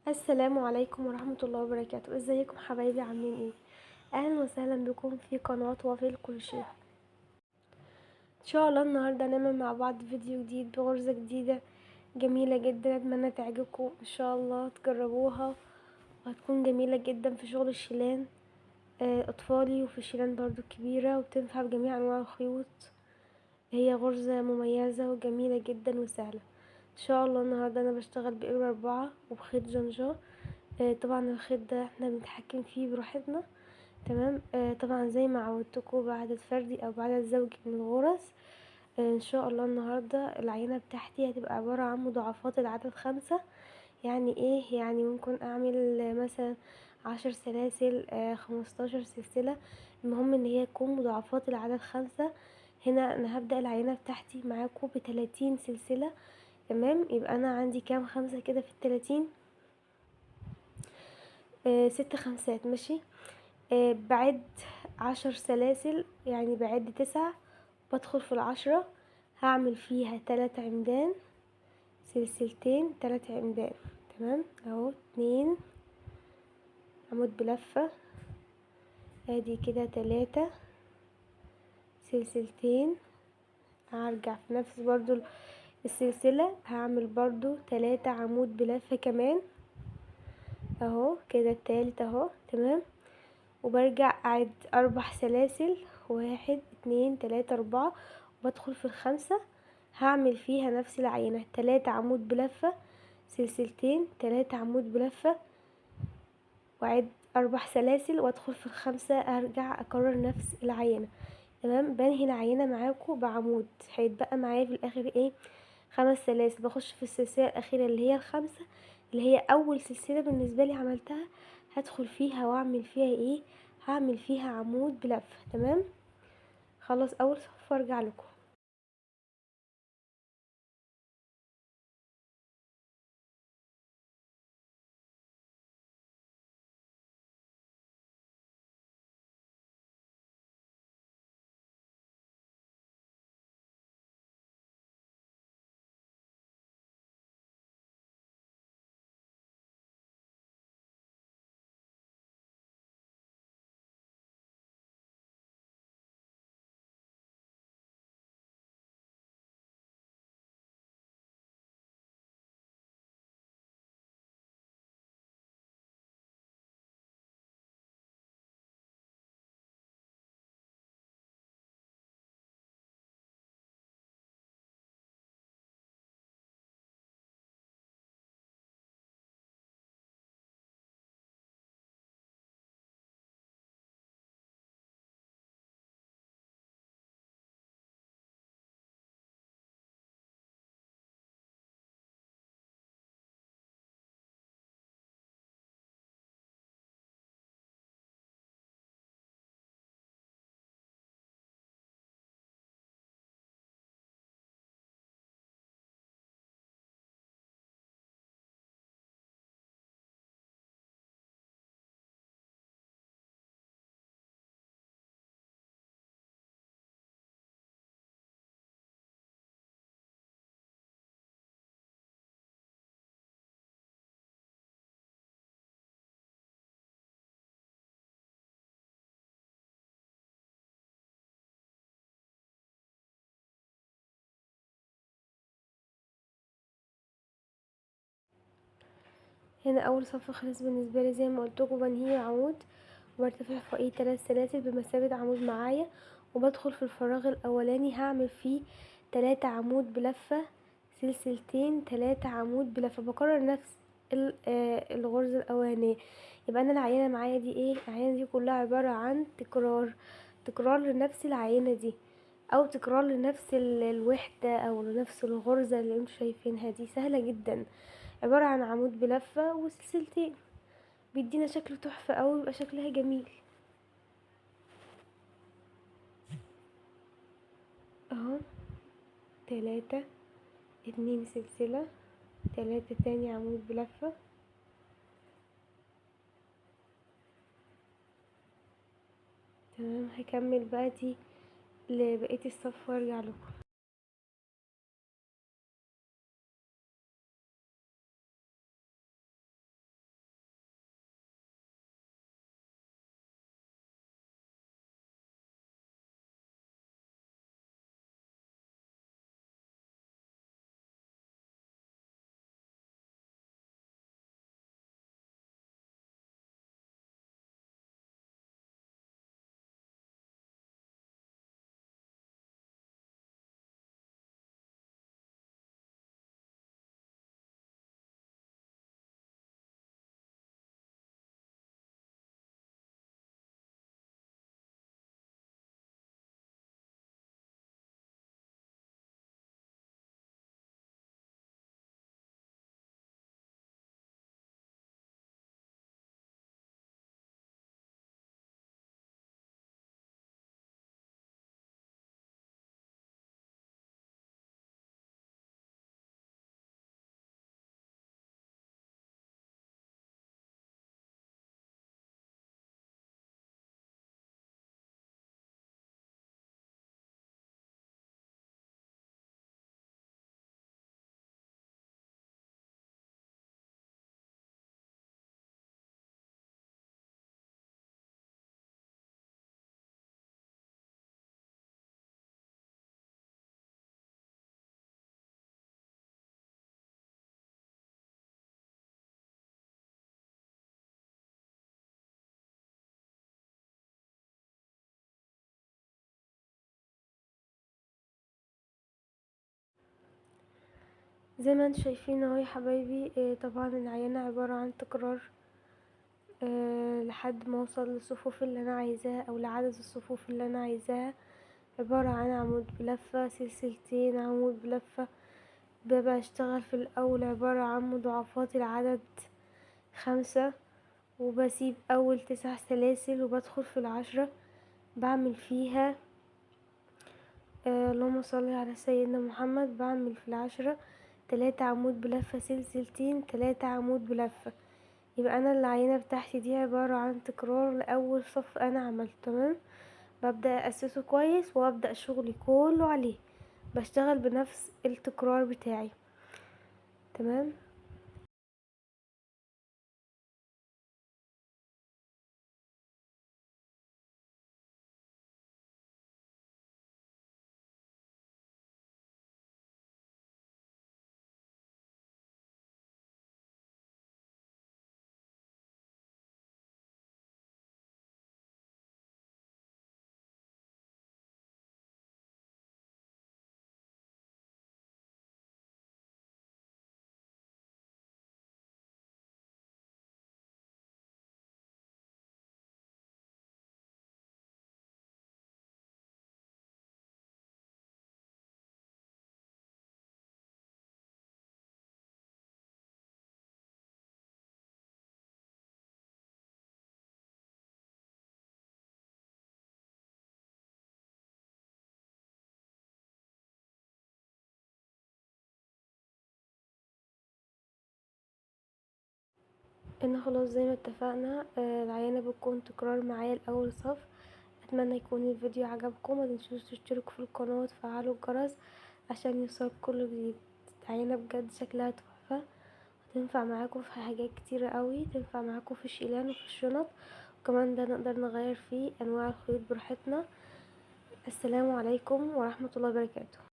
السلام عليكم ورحمة الله وبركاته. ازيكم حبايبي، عاملين ايه؟ اهلا وسهلا بكم في قناة وفي الكروشيه. ان شاء الله النهاردة هنعمل مع بعض فيديو جديد بغرزة جديدة جميلة جدا. اتمنى تعجبكم ان شاء الله، تجربوها وهتكون جميلة جدا في شغل الشيلان اطفالي، وفي الشيلان برضو الكبيرة، وبتنفع بجميع انواع الخيوط. هي غرزة مميزة وجميلة جدا وسهلة. ان شاء الله النهاردة انا بشتغل بإبرة 4 وبخيط جنجان. طبعا الخيط ده احنا بنتحكم فيه براحتنا. تمام. طبعا زي ما عودتكم بعدد فردي او بعدد زوجي من الغرز. ان شاء الله النهاردة العينة بتاعتي هتبقى عبارة عن مضاعفات العدد 5. يعني ايه؟ يعني ممكن اعمل مثلا 10 سلاسل، 15 سلسلة. المهم ان هي تكون مضاعفات العدد 5. هنا انا هبدأ العينة بتاعتي معاكم ب30 سلسلة. تمام، يبقى انا عندي كام خمسة كده في ال30؟ 6 خمسات. ماشي. بعد 10 سلاسل، يعني بعد 9، بدخل في ال10 هعمل فيها 3 عمدان، سلسلتين 3 عمدان. تمام اهو، 2 عمود بلفة، ادي كده 3 سلسلتين. هرجع في نفس برضو السلسلة، هعمل برضو 3 عمود بلفة كمان اهو كده، التالت اهو. تمام، وبرجع اعد 4 سلاسل، 1 2 3 4، وبدخل في ال5 هعمل فيها نفس العينة، 3 عمود بلفة، سلسلتين 3 عمود بلفة، واعد 4 سلاسل، وادخل في ال5 ارجع اكرر نفس العينة. تمام، بنهي العينة معاكم بعمود، هيتبقى معايا في الاخر ايه؟ 5 سلاسل. بخش في السلسلة الاخيرة اللي هي ال5، اللي هي اول سلسلة بالنسبة لي عملتها، هدخل فيها واعمل فيها ايه؟ هعمل فيها عمود بلفة. تمام، خلص اول صف وارجع لكم. هنا اول صف خلص بالنسبه لي، زي ما قلت لكم بنهيه عمود، وبرتفع فوقيه 3 سلاسل بمثابه عمود معايا، وبدخل في الفراغ الاولاني هعمل فيه 3 عمود بلفه، سلسلتين 3 عمود بلفه، بكرر نفس الغرزه الاولانيه. يبقى انا العينه معايا دي ايه؟ العينه دي كلها عباره عن تكرار لنفس العينه دي، او تكرار لنفس الوحده، او لنفس الغرزه اللي انتوا شايفينها دي. سهله جدا، عبارة عن عمود بلفة وسلسلتين، بيدينا شكل تحفة اوي، بيبقى شكلها جميل اهو. 3 2 سلسلة، 3 تاني عمود بلفة. تمام، هكمل بقى دي لبقية الصف وارجع لكم. زي ما انتوا شايفين اهو يا حبايبي. طبعا العينة عبارة عن تكرار لحد ما اوصل للصفوف اللي انا عايزاها او لعدد الصفوف اللي انا عايزاها. عبارة عن عمود بلفة، سلسلتين، عمود بلفة. ببقى اشتغل في الاول عبارة عن مضاعفات العدد 5، وبسيب اول 9 سلاسل وبدخل في 10 بعمل فيها اللهم صل على سيدنا محمد. بعمل في 10 3 عمود بلفة، سلسلتين، 3 عمود بلفة. يبقى انا العينة بتاعتي دي عبارة عن تكرار لأول صف انا عملته. تمام. ببدأ اسسه كويس وابدأ شغلي كله عليه، بشتغل بنفس التكرار بتاعي. تمام. انا خلاص زي ما اتفقنا العينة بتكون تكرار معايا لأول صف. اتمنى يكون الفيديو عجبكم. متنسوش تشتركوا في القناة وتفعلوا الجرس عشان يوصلكوا كل جديد. عينة بجد شكلها تحفة، تنفع معاكم في حاجات كتيرة قوي. تنفع معاكم في الشيلان وفي الشنط، وكمان ده نقدر نغير فيه انواع الخيوط براحتنا. السلام عليكم ورحمة الله وبركاته.